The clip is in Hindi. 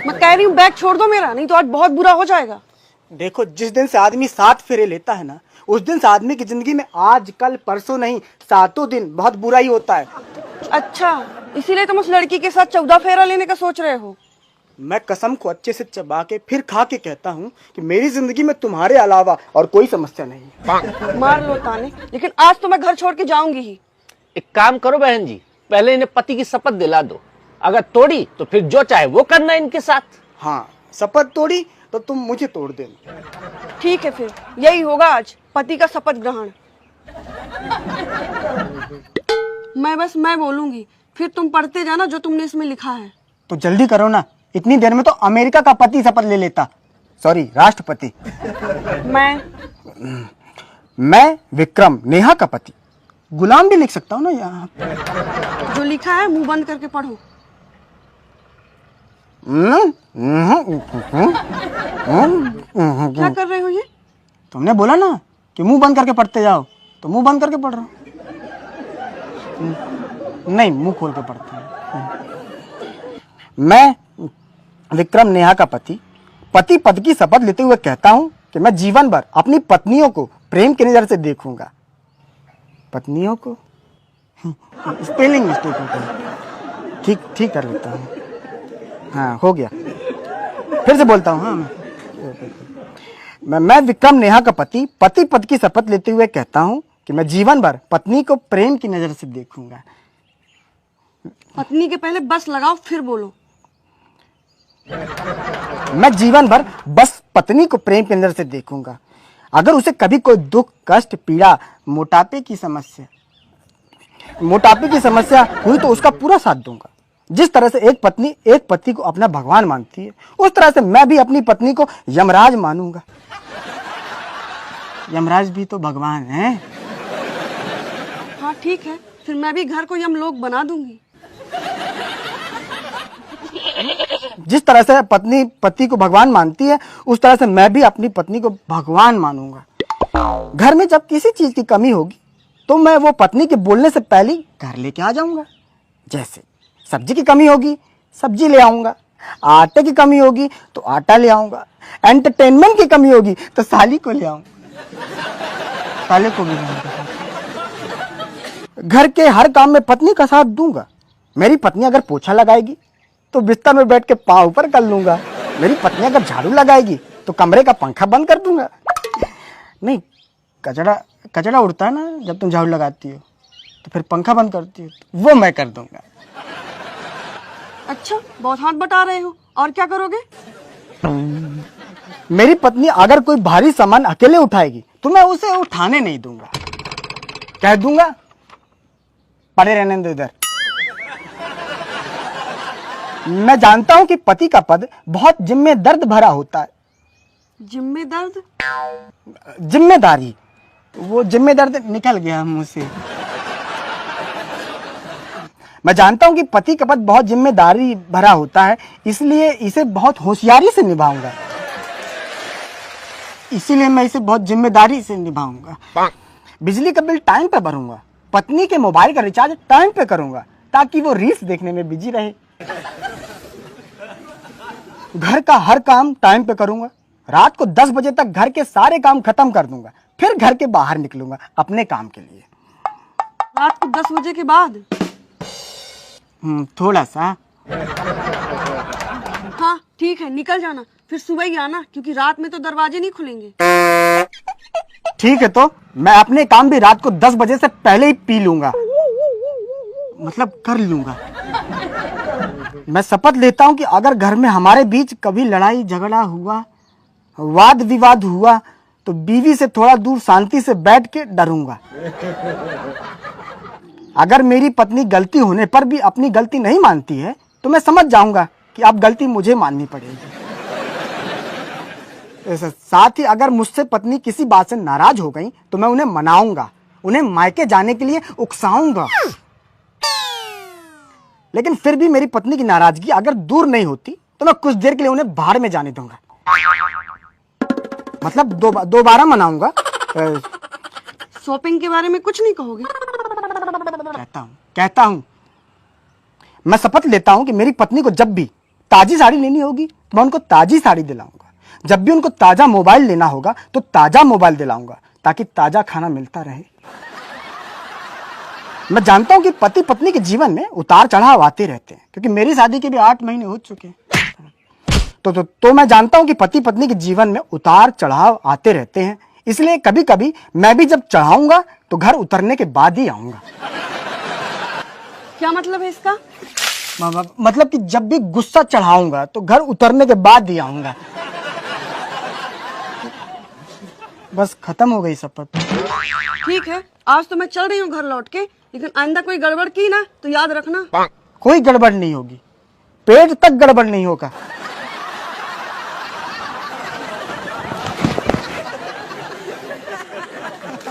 मैं कह रही हूँ बैग छोड़ दो मेरा, नहीं तो आज बहुत बुरा हो जाएगा। देखो, जिस दिन से आदमी 7 फेरे लेता है ना, उस दिन से आदमी की जिंदगी में आज कल परसों नहीं, 7 दिन बहुत बुरा ही होता है। अच्छा, इसीलिए तुम उस लड़की के साथ 14 फेरा लेने का सोच रहे हो? मैं कसम को अच्छे से चबा के फिर खा के कहता हूँ कि मेरी जिंदगी में तुम्हारे अलावा और कोई समस्या नहीं। मार लो ताने, लेकिन आज तो मैं घर छोड़ के जाऊंगी ही। एक काम करो बहन जी, पहले इन्हें पति की शपथ दिला दो, अगर तोड़ी तो फिर जो चाहे वो करना इनके साथ। हाँ, शपथ तोड़ी तो तुम मुझे तोड़ देना। ठीक है, फिर यही होगा आज, पति का शपथ ग्रहण। मैं बोलूंगी, फिर तुम पढ़ते जाना जो तुमने इसमें लिखा है। तो जल्दी करो ना, इतनी देर में तो अमेरिका का पति शपथ ले लेता, सॉरी राष्ट्रपति। मैं विक्रम नेहा का पति, गुलाम भी लिख सकता हूँ ना यहाँ। जो लिखा है मुंह बंद करके पढ़ो। क्या कर रहे हो ये? तुमने बोला ना कि मुंह बंद करके पढ़ते जाओ, तो मुंह बंद करके पढ़ रहा हूँ। नहीं, मुंह खोल के पढ़ता हूँ। मैं विक्रम नेहा का पति पद की शपथ लेते हुए कहता हूं कि मैं जीवन भर अपनी पत्नियों को प्रेम की नजर से देखूंगा। पत्नियों को स्पेलिंग मिस्टेक हो गई, ठीक कर लेता हूं। हाँ, हो गया, फिर से बोलता हूं। हाँ, मैं विक्रम नेहा का पति पद की शपथ लेते हुए कहता हूं कि मैं जीवन भर पत्नी को प्रेम की नजर से देखूंगा। पत्नी के पहले बस लगाओ, फिर बोलो। मैं जीवन भर बस पत्नी को प्रेम की नजर से देखूंगा। अगर उसे कभी कोई दुख, कष्ट, पीड़ा, मोटापे की समस्या हुई तो उसका पूरा साथ दूंगा। जिस तरह से एक पति को अपना भगवान मानती है, उस तरह से मैं भी अपनी पत्नी को यमराज मानूंगा। यमराज भी तो भगवान है। हाँ ठीक है, फिर मैं भी घर को यमलोक बना दूंगी। जिस तरह से पत्नी पति को भगवान मानती है, उस तरह से मैं भी अपनी पत्नी को भगवान मानूंगा। घर में जब किसी चीज की कमी होगी तो मैं वो पत्नी के बोलने से पहले घर लेके आ जाऊंगा। जैसे सब्जी की कमी होगी, सब्जी ले आऊंगा। आटे की कमी होगी तो आटा ले आऊंगा। एंटरटेनमेंट की कमी होगी तो साली को ले आऊंगा, साले को भी ले आऊंगा। घर के हर काम में पत्नी का साथ दूंगा। मेरी पत्नी अगर पोछा लगाएगी तो बिस्तर में बैठ के पाँव ऊपर कर लूंगा। मेरी पत्नी अगर झाड़ू लगाएगी तो कमरे का पंखा बंद कर दूंगा। नहीं, कचरा उड़ता है ना जब तुम झाड़ू लगाती हो, तो फिर पंखा बंद करती हो, तो वो मैं कर दूंगा। अच्छा, बहुत हाथ बटा रहे हो, और क्या करोगे? मेरी पत्नी अगर कोई भारी सामान अकेले उठाएगी तो मैं उसे उठाने नहीं दूंगा। कह दूंगा पड़े रहने दो इधर। मैं जानता हूं कि पति का पद बहुत जिम्मेदर्द भरा होता है। जिम्मेदारी, वो जिम्मेदर्द निकल गया मुंह से। मैं जानता हूं कि पति का पद बहुत जिम्मेदारी भरा होता है, इसलिए इसे बहुत होशियारी से निभाऊंगा। इसीलिए मैं इसे बहुत जिम्मेदारी से निभाऊंगा। बिजली का बिल टाइम पे भरूंगा। पत्नी के मोबाइल का रिचार्ज टाइम पे करूंगा ताकि वो रील्स देखने में बिजी रहे। घर का हर काम टाइम पे करूंगा। रात को 10 बजे तक घर के सारे काम खत्म कर दूंगा, फिर घर के बाहर निकलूंगा अपने काम के लिए। रात को 10 बजे के बाद? थोड़ा सा। हाँ ठीक है, निकल जाना, फिर सुबह ही आना, क्योंकि रात में तो दरवाजे नहीं खुलेंगे। ठीक है, तो मैं अपने काम भी रात को 10 बजे से पहले ही पी लूंगा, मतलब कर लूंगा। मैं शपथ लेता हूं कि अगर घर में हमारे बीच कभी लड़ाई झगड़ा हुआ, वाद विवाद हुआ, तो बीवी से थोड़ा दूर शांति से बैठ के डरूंगा। अगर मेरी पत्नी गलती होने पर भी अपनी गलती नहीं मानती है तो मैं समझ जाऊंगा कि अब गलती मुझे माननी पड़ेगी। साथ ही अगर मुझसे पत्नी किसी बात से नाराज हो गई तो मैं उन्हें मनाऊंगा, उन्हें मायके जाने के लिए उकसाऊंगा। लेकिन फिर भी मेरी पत्नी की नाराजगी अगर दूर नहीं होती तो मैं कुछ देर के लिए उन्हें बाहर में जाने दूंगा, मतलब दोबारा मनाऊंगा। शॉपिंग के बारे में कुछ नहीं कहोगे? कहता हूं मैं शपथ लेता हूं कि मेरी पत्नी को जब भी ताजी साड़ी लेनी होगी मैं उनको ताजी साड़ी दिलाऊंगा। जब भी उनको ताजा मोबाइल लेना होगा तो ताजा मोबाइल दिलाऊंगा, ताकि ताजा खाना मिलता रहे। मैं जानता हूं कि पति पत्नी के जीवन में उतार चढ़ाव आते रहते हैं, क्योंकि मेरी शादी के भी 8 महीने हो चुके हैं। तो मैं जानता हूं कि पति पत्नी के जीवन में उतार चढ़ाव आते रहते हैं। इसलिए कभी कभी मैं भी जब चढ़ाऊंगा तो घर उतरने के बाद ही आऊंगा। क्या मतलब है इसका? मतलब कि जब भी गुस्सा चढ़ाऊंगा तो घर उतरने के बाद ही आऊंगा। बस खत्म हो गई शपथ। ठीक है, आज तो मैं चल रही हूँ घर लौट के, लेकिन आइंदा कोई गड़बड़ की ना तो याद रखना। कोई गड़बड़ नहीं होगी, पेट तक गड़बड़ नहीं होगा।